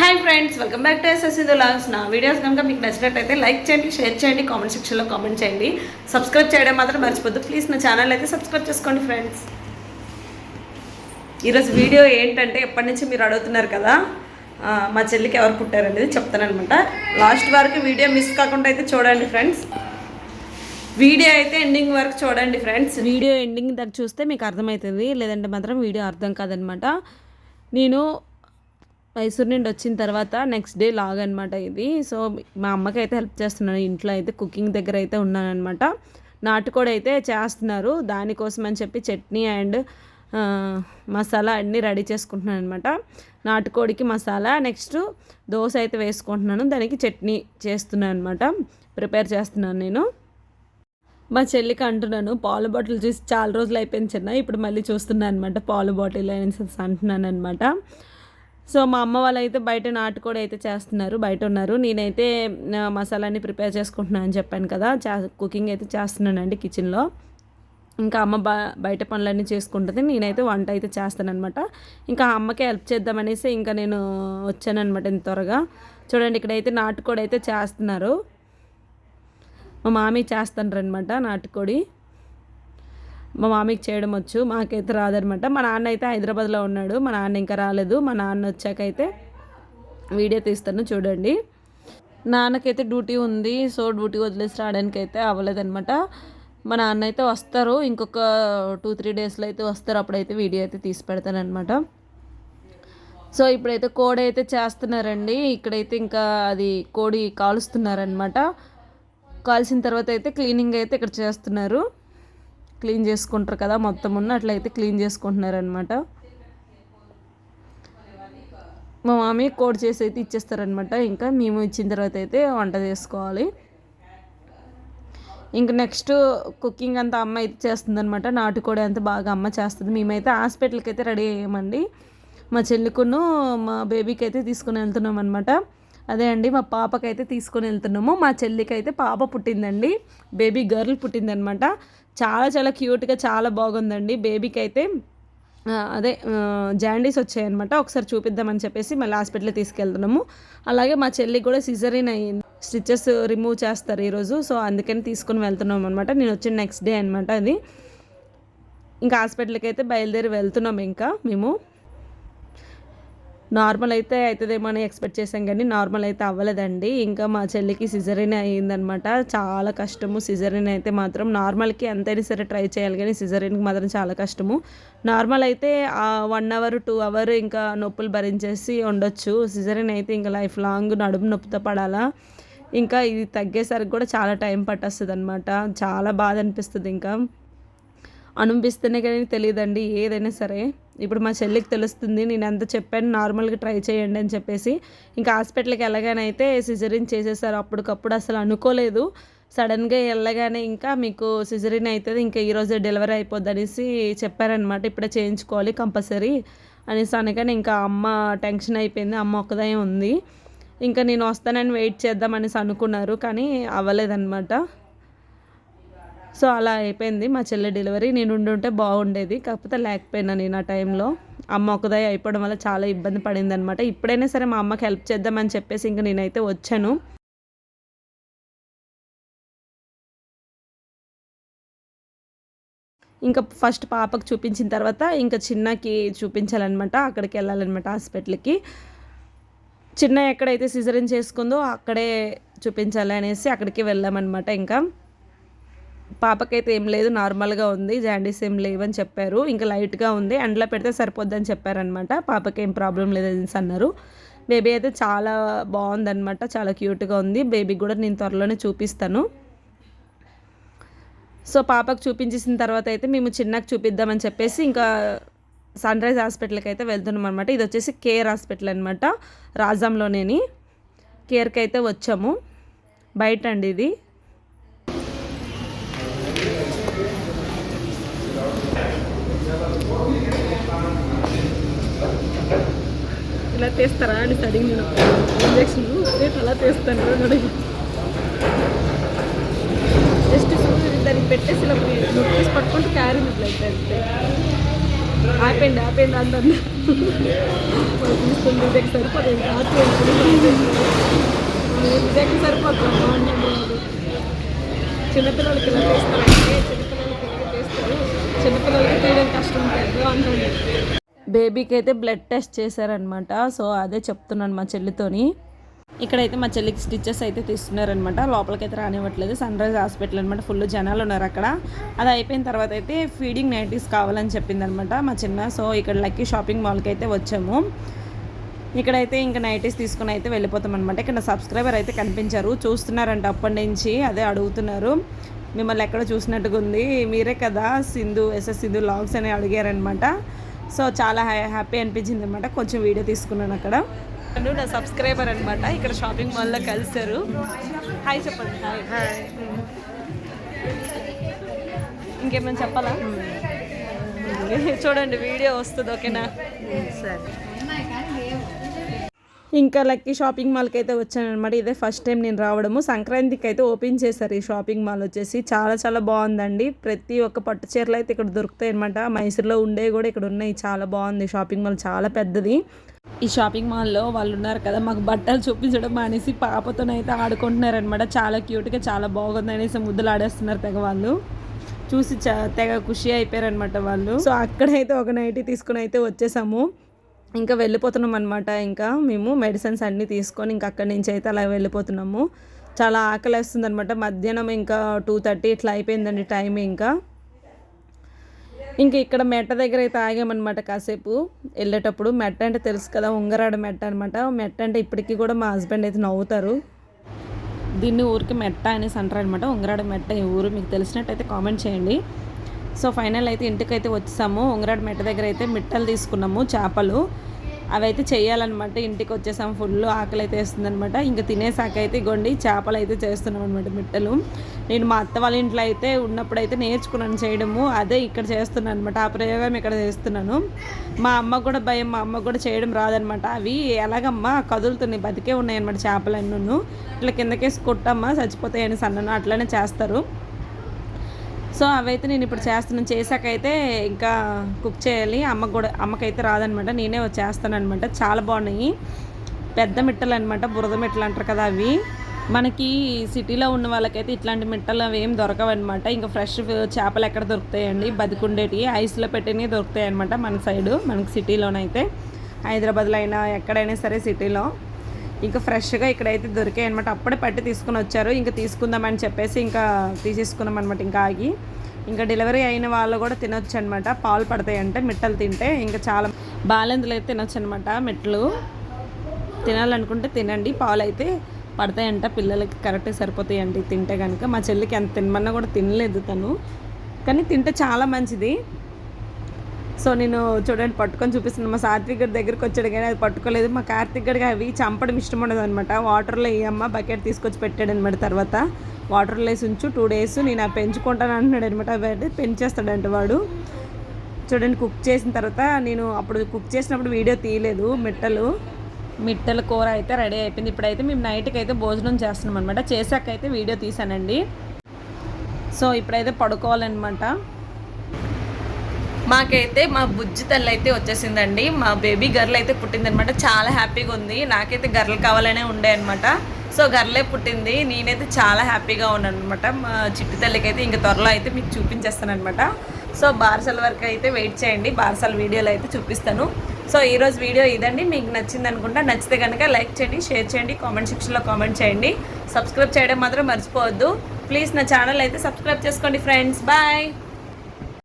Hi friends, welcome back to SSC vlogs. నా videos కనుక మీకు నచ్చినట్టయితే లైక్ చేయండి, షేర్ చేయండి, కామెంట్ సెక్షన్లో కామెంట్ చేయండి. సబ్స్క్రైబ్ చేయడం మాత్రం మర్చిపోద్దు ప్లీజ్. నా ఛానల్ అయితే సబ్స్క్రైబ్ చేసుకోండి ఫ్రెండ్స్. ఈరోజు వీడియో ఏంటంటే, ఎప్పటి నుంచి మీరు అడుగుతున్నారు కదా మా చెల్లికి ఎవరు పుట్టారనేది చెప్తానమాట. లాస్ట్ వరకు వీడియో మిస్ కాకుండా అయితే చూడండి ఫ్రెండ్స్. వీడియో అయితే ఎండింగ్ వరకు చూడండి ఫ్రెండ్స్. వీడియో ఎండింగ్ దాకా చూస్తే మీకు అర్థమవుతుంది, లేదంటే మాత్రం వీడియో అర్థం కాదనమాట. నేను మైసూర్ నుండి వచ్చిన తర్వాత నెక్స్ట్ డే లాగ్ అనమాట ఇది. సో మా అమ్మకి అయితే హెల్ప్ చేస్తున్నాను, ఇంట్లో అయితే కుకింగ్ దగ్గర అయితే ఉన్నాను అనమాట. నాటుకోడి అయితే చేస్తున్నారు, దానికోసం అని చెప్పి చట్నీ అండ్ మసాలా అన్నీ రెడీ చేసుకుంటున్నాను అనమాట. నాటుకోడికి మసాలా, నెక్స్ట్ దోశ అయితే వేసుకుంటున్నాను, దానికి చట్నీ చేస్తున్నాను అనమాట, ప్రిపేర్ చేస్తున్నాను నేను. మా చెల్లికి అంటున్నాను, పాల బాటిల్ చూసి చాలా రోజులు అయిపోయింది చిన్న, ఇప్పుడు మళ్ళీ చూస్తున్నాను అనమాట పాల బాటిల్ అంటున్నాను అనమాట. సో మా అమ్మ వాళ్ళు అయితే బయట నాటుకోడి అయితే చేస్తున్నారు, బయట ఉన్నారు. నేనైతే మసాలాని ప్రిపేర్ చేసుకుంటున్నాను అని చెప్పాను కదా, కుకింగ్ అయితే చేస్తున్నానండి కిచెన్లో. ఇంకా అమ్మ బయట పనులన్నీ చేసుకుంటుంది, నేనైతే వంట అయితే చేస్తాను అనమాట. ఇంకా అమ్మకే హెల్ప్ చేద్దామనేసి ఇంకా నేను వచ్చానమాట ఇంత త్వరగా. చూడండి, ఇక్కడైతే నాటుకోడి అయితే చేస్తున్నారు, మా మామీ చేస్తాను అనమాట నాటుకోడి. మా మామీకి చేయడం వచ్చు, మాకైతే రాదనమాట. మా నాన్న అయితే హైదరాబాద్లో ఉన్నాడు, మా నాన్న ఇంకా రాలేదు. మా నాన్న వచ్చాకైతే వీడియో తీస్తాను చూడండి. నాన్నకైతే డ్యూటీ ఉంది, సో డ్యూటీ వదిలేసి రావడానికి అయితే అవ్వలేదనమాట. మా నాన్న అయితే వస్తారు, ఇంకొక 2-3 డేస్లో అయితే వస్తారు, అప్పుడైతే వీడియో అయితే తీసి పెడతానమాట. సో ఇప్పుడైతే కోడి అయితే చేస్తున్నారండి. ఇక్కడైతే ఇంకా అది కోడి కాలుస్తున్నారనమాట. కాల్చిన తర్వాత అయితే క్లీనింగ్ అయితే ఇక్కడ చేస్తున్నారు, క్లీన్ చేసుకుంటారు కదా మొత్తం ఉన్న, అట్లయితే క్లీన్ చేసుకుంటున్నారనమాట. మా మామీ కోడి చేసి అయితే ఇచ్చేస్తారనమాట. ఇంకా మేము ఇచ్చిన తర్వాత అయితే వంట చేసుకోవాలి. ఇంకా నెక్స్ట్ కుకింగ్ అంతా అమ్మ అయితే చేస్తుందనమాట. నాటుకోడి అంతా బాగా అమ్మ చేస్తుంది. మేమైతే హాస్పిటల్కి అయితే రెడీ అయ్యామండి, మా చెల్లికును మా బేబీకి అయితే తీసుకుని వెళ్తున్నాం అనమాట. అదే అండి, మా పాపకైతే తీసుకొని వెళ్తున్నాము. మా చెల్లికి అయితే పాప పుట్టిందండి, బేబీ గర్ల్ పుట్టిందనమాట. చాలా చాలా క్యూట్గా చాలా బాగుందండి. బేబీకి అయితే అదే జాండీస్ వచ్చాయన్నమాట, ఒకసారి చూపిద్దామని చెప్పేసి మళ్ళీ హాస్పిటల్కి తీసుకెళ్తున్నాము. అలాగే మా చెల్లికి కూడా సిజరీన్ అయ్యింది, స్టిచెస్ రిమూవ్ చేస్తారు ఈరోజు, సో అందుకని తీసుకుని వెళ్తున్నాం అనమాట. నేను వచ్చిన నెక్స్ట్ డే అనమాట అది. ఇంకా హాస్పిటల్కి అయితే బయలుదేరి వెళ్తున్నాం. ఇంకా మేము నార్మల్ అయితే అవుతుందేమో అని ఎక్స్పెక్ట్ చేసాం, కానీ నార్మల్ అయితే అవ్వలేదండి. ఇంకా మా చెల్లికి సిజరీన్ అయ్యిందనమాట. చాలా కష్టము సిజరీన్ అయితే మాత్రం. నార్మల్కి ఎంతైనా సరే ట్రై చేయాలి, కానీ సిజరీన్కి మాత్రం చాలా కష్టము. నార్మల్ అయితే 1 hour 2 hours ఇంకా నొప్పులు భరించేసి ఉండొచ్చు. సిజరీన్ అయితే ఇంకా లైఫ్ లాంగ్ నడుము నొప్పితో పడాలా. ఇంకా ఇది తగ్గేసరికి కూడా చాలా టైం పట్టేస్తుంది అనమాట. చాలా బాధ అనిపిస్తుంది, ఇంకా అనిపిస్తేనే కానీ తెలియదండి ఏదైనా సరే. ఇప్పుడు మా చెల్లికి తెలుస్తుంది, నేను ఎంత చెప్పాను నార్మల్గా ట్రై చేయండి అని చెప్పేసి. ఇంకా హాస్పిటల్కి వెళ్ళగానైతే సిజరీన్ చేసేసారు, అప్పటికప్పుడు అసలు అనుకోలేదు. సడన్గా వెళ్ళగానే ఇంకా మీకు సిజరీన్ అవుతుంది, ఇంకా ఈరోజే డెలివరీ అయిపోద్ది అనేసి చెప్పారనమాట. ఇప్పుడే చేయించుకోవాలి కంపల్సరీ అనేసి అనగానే ఇంకా అమ్మ టెన్షన్ అయిపోయింది. అమ్మ ఒక్కదే ఉంది, ఇంకా నేను వస్తానని వెయిట్ చేద్దాం అనేసి అనుకున్నారు, కానీ అవ్వలేదన్నమాట. సో అలా అయిపోయింది మా చెల్లి డెలివరీ. నేను ఉండుంటే బాగుండేది, కాకపోతే లేకపోయినా నేను ఆ టైంలో. అమ్మ ఒకదాయి అయిపోవడం వల్ల చాలా ఇబ్బంది పడింది అనమాట. ఇప్పుడైనా సరే మా అమ్మకి హెల్ప్ చేద్దామని చెప్పేసి ఇంక నేనైతే వచ్చాను. ఇంకా ఫస్ట్ పాపకు చూపించిన తర్వాత ఇంకా చిన్నకి చూపించాలన్నమాట, అక్కడికి వెళ్ళాలన్నమాట హాస్పిటల్కి. చిన్న ఎక్కడైతే సిజరీన్ చేసుకుందో అక్కడే చూపించాలి అనేసి అక్కడికి వెళ్ళామన్నమాట. ఇంకా పాపకైతే ఏం లేదు, నార్మల్గా ఉంది, జాండీస్ ఏం లేవని చెప్పారు. ఇంకా లైట్గా ఉంది, ఎండలో పెడితే సరిపోద్దని చెప్పారనమాట. పాపకి ఏం ప్రాబ్లం లేదని అన్నారు. బేబీ అయితే చాలా బాగుందనమాట, చాలా క్యూట్గా ఉంది. బేబీకి కూడా నేను త్వరలోనే చూపిస్తాను. సో పాపకు చూపించేసిన తర్వాత అయితే మేము చిన్నకి చూపిద్దామని చెప్పేసి ఇంకా సన్ రైజ్ హాస్పిటల్కి అయితే వెళ్తున్నాం అనమాట. ఇది వచ్చేసి కేర్ హాస్పిటల్ అనమాట, రాజాంలోనేని. కేర్కి అయితే వచ్చాము, బయట అండి ఇది. ఇలా తీస్తారా అని అడిగి, నేను ఇంజక్షన్ రేపు అలా తీస్తాను అడిగి, జస్ట్ దానికి పెట్టేసి ఇలా నొక్కేసి పట్టుకుంటూ క్యారీ అయితే అంతే. ఆపండి అందరినీ చూస్తుంది దగ్గర సరిపోతుంది దగ్గర సరిపోతుంది చిన్నపిల్లలకి ఇలా చేస్తారంటే చిన్నపిల్లలకి చేస్తారు చిన్నపిల్లలకి తీయడం కష్టం ఉంటుంది అంటుంది. బేబీకి అయితే బ్లడ్ టెస్ట్ చేశారనమాట. సో అదే చెప్తున్నాను మా చెల్లితోని. ఇక్కడైతే మా చెల్లికి స్టిచెస్ అయితే తీస్తున్నారనమాట. లోపలికి అయితే రానివ్వట్లేదు. సన్ రైజ్ హాస్పిటల్ అనమాట. ఫుల్ జనాలు ఉన్నారు అక్కడ. అది అయిపోయిన తర్వాత అయితే ఫీడింగ్ నైటీస్ కావాలని చెప్పిందనమాట మా చిన్న. సో ఇక్కడ లక్కీ షాపింగ్ మాల్కి అయితే వచ్చాము. ఇక్కడైతే ఇంకా నైటీస్ తీసుకుని అయితే వెళ్ళిపోతాం అనమాట. ఇక్కడ సబ్స్క్రైబర్ అయితే కనిపించారు, చూస్తున్నారంట అప్పటి నుంచి. అదే అడుగుతున్నారు, మిమ్మల్ని ఎక్కడ చూసినట్టుగా ఉంది, మీరే కదా సింధు ఎస్ఎస్ సింధు లాగ్స్ అని అడిగారనమాట. సో చాలా హ్యాపీ అనిపించింది అనమాట. కొంచెం వీడియో తీసుకున్నాను అక్కడ. నా సబ్స్క్రైబర్ అనమాట. ఇక్కడ షాపింగ్ మాల్లో కలిసారు. హాయ్ చెప్పండి. హాయ్. ఇంకేమైనా చెప్పాలా? చూడండి వీడియో వస్తుంది, ఓకేనా? సరే. ఇంకా లక్కీ షాపింగ్ మాల్కి అయితే వచ్చాను అనమాట. ఇదే ఫస్ట్ టైం నేను రావడము. సంక్రాంతికి అయితే ఓపెన్ చేశారు ఈ షాపింగ్ మాల్ వచ్చేసి. చాలా చాలా బాగుందండి. ప్రతి ఒక్క పట్టు చీరలు అయితే ఇక్కడ దొరుకుతాయి అనమాట. మైసూర్లో ఉండేవి కూడా ఇక్కడ ఉన్నాయి. చాలా బాగుంది షాపింగ్ మాల్, చాలా పెద్దది. ఈ షాపింగ్ మాల్లో వాళ్ళు ఉన్నారు కదా, మాకు బట్టలు చూపించడం అనేసి పాపతోనైతే ఆడుకుంటున్నారనమాట. చాలా క్యూట్గా చాలా బాగుంది అనేసి ముద్దులు ఆడేస్తున్నారు తెగ. వాళ్ళు చూసి తెగ ఖుషి అయిపోయారనమాట వాళ్ళు. సో అక్కడైతే ఒక నైటీ తీసుకుని అయితే వచ్చేసాము. ఇంకా వెళ్ళిపోతున్నాం అనమాట. ఇంకా మేము మెడిసిన్స్ అన్నీ తీసుకొని ఇంకా అక్కడి నుంచి అయితే అలా వెళ్ళిపోతున్నాము. చాలా ఆకలి వేస్తుంది అనమాట. మధ్యాహ్నం ఇంకా 2:30 ఇట్లా అయిపోయిందండి టైం. ఇంకా ఇక్కడ మెట్ట దగ్గర అయితే ఆగామన్నమాట కాసేపు. వెళ్ళేటప్పుడు మెట్ట అంటే తెలుసు కదా, ఉంగరాడ మెట్ట అనమాట. మెట్ట అంటే ఇప్పటికీ కూడా మా హస్బెండ్ అయితే నవ్వుతారు. దీన్ని ఊరికి మెట్ట అనేసి అంటారు అనమాట. ఉంగరాడ మెట్ట ఈ ఊరు మీకు తెలిసినట్టయితే కామెంట్ చేయండి. సో ఫైనల్ అయితే ఇంటికైతే వచ్చేసాము. ఉంగరాడ మెట్ట దగ్గర అయితే మిట్టలు తీసుకున్నాము, చేపలు. అవి అయితే చేయాలన్నమాట. ఇంటికి వచ్చేసాము. ఫుల్ ఆకలి అయితే వేస్తుందనమాట. ఇంకా తినేసాక అయితే గొండి చేపలు అయితే చేస్తున్నాం అనమాట, మిట్టలు. నేను మా అత్త వాళ్ళ ఇంట్లో అయితే ఉన్నప్పుడు అయితే నేర్చుకున్నాను చేయడము. అదే ఇక్కడ చేస్తున్నాను అనమాట. ఆ ప్రయోగం ఇక్కడ చేస్తున్నాను. మా అమ్మకు కూడా భయం, మా అమ్మకు కూడా చేయడం రాదనమాట. అవి ఎలాగమ్మా కదులుతున్నాయి, బతికే ఉన్నాయి అనమాట చేపలన్నీ. ఇట్లా కిందకేసి కొట్టమ్మా చచ్చిపోతాయని సన్నను అట్లనే చేస్తారు. సో అవైతే నేను ఇప్పుడు చేస్తున్నాను. చేశాకైతే ఇంకా కుక్ చేయాలి. అమ్మకైతే రాదనమాట, నేనే చేస్తానమాట. చాలా బాగున్నాయి. పెద్ద మిట్టలు అనమాట, బురద మిట్టలు అంటారు కదా అవి. మనకి సిటీలో ఉన్న వాళ్ళకైతే ఇట్లాంటి మిట్టలు అవి ఏం దొరకవన్నమాట. ఇంకా ఫ్రెష్ చేపలు ఎక్కడ దొరుకుతాయండి, బతికుండేటివి ఐస్లో పెట్టినవి దొరుకుతాయి అనమాట మన సైడు. మనకి సిటీలోనైతే హైదరాబాద్లో అయినా ఎక్కడైనా సరే సిటీలో ఇంకా ఫ్రెష్గా ఇక్కడైతే దొరికాయి అనమాట. అప్పుడే పట్టి తీసుకుని వచ్చారు. ఇంకా తీసుకుందామని చెప్పేసి ఇంకా తీసేసుకున్నాం అనమాట. ఇంకా ఆగి ఇంకా డెలివరీ అయిన వాళ్ళు కూడా తినొచ్చు అనమాట. పాలు పడతాయి అంటే మిట్టలు తింటే. ఇంకా చాలా బాలెందులు అయితే తినొచ్చు అనమాట. మిట్టలు తినాలనుకుంటే తినండి, పాలు అయితే పడతాయంట. పిల్లలకి కరెక్ట్గా సరిపోతాయండి తింటే కనుక. మా చెల్లికి ఎంత తినమన్నా కూడా తినలేదు తను, కానీ తింటే చాలా మంచిది. సో నేను చూడండి పట్టుకొని చూపిస్తున్నాను. మా సాత్విక్ గడి దగ్గరికి వచ్చాడు కానీ అది పట్టుకోలేదు. మా కార్తిక్ గడికి అవి చంపడం ఇష్టం ఉండదు అనమాట. వాటర్లో వేయమ్మ బకెట్ తీసుకొచ్చి పెట్టాడు అనమాట. తర్వాత వాటర్లో వేసి ఉంచు 2 days, నేను అవి పెంచుకుంటాను అంటున్నాడు అనమాట. అవి అయితే పెంచేస్తాడంట వాడు. చూడండి కుక్ చేసిన తర్వాత, నేను అప్పుడు కుక్ చేసినప్పుడు వీడియో తీయలేదు. మిట్టల కూర అయితే రెడీ అయిపోయింది. ఇప్పుడైతే మేము నైట్కి అయితే భోజనం చేస్తున్నాం అనమాట. చేశాకైతే వీడియో తీసానండి. సో ఇప్పుడైతే పడుకోవాలన్నమాట. మాకైతే మా బుజ్జి తల్లి అయితే వచ్చేసిందండి. మా బేబీ గర్ల్ అయితే పుట్టిందనమాట. చాలా హ్యాపీగా ఉంది. నాకైతే గర్ల్ కావాలనే ఉండే అనమాట. సో గర్లే పుట్టింది. నేనైతే చాలా హ్యాపీగా ఉన్నాను అనమాట. మా చిట్టి తల్లికి అయితే ఇంకా త్వరలో అయితే మీకు చూపించేస్తాను అనమాట. సో బార్సల వరకు అయితే వెయిట్ చేయండి, బార్సల వీడియోలో అయితే చూపిస్తాను. సో ఈరోజు వీడియో ఇదండి. మీకు నచ్చింది అనుకుంటా. నచ్చితే కనుక లైక్ చేయండి, షేర్ చేయండి, కామెంట్ సెక్షన్లో కామెంట్ చేయండి. సబ్స్క్రైబ్ చేయడం మాత్రం మర్చిపోవద్దు ప్లీజ్. నా ఛానల్ అయితే సబ్స్క్రైబ్ చేసుకోండి ఫ్రెండ్స్. బాయ్.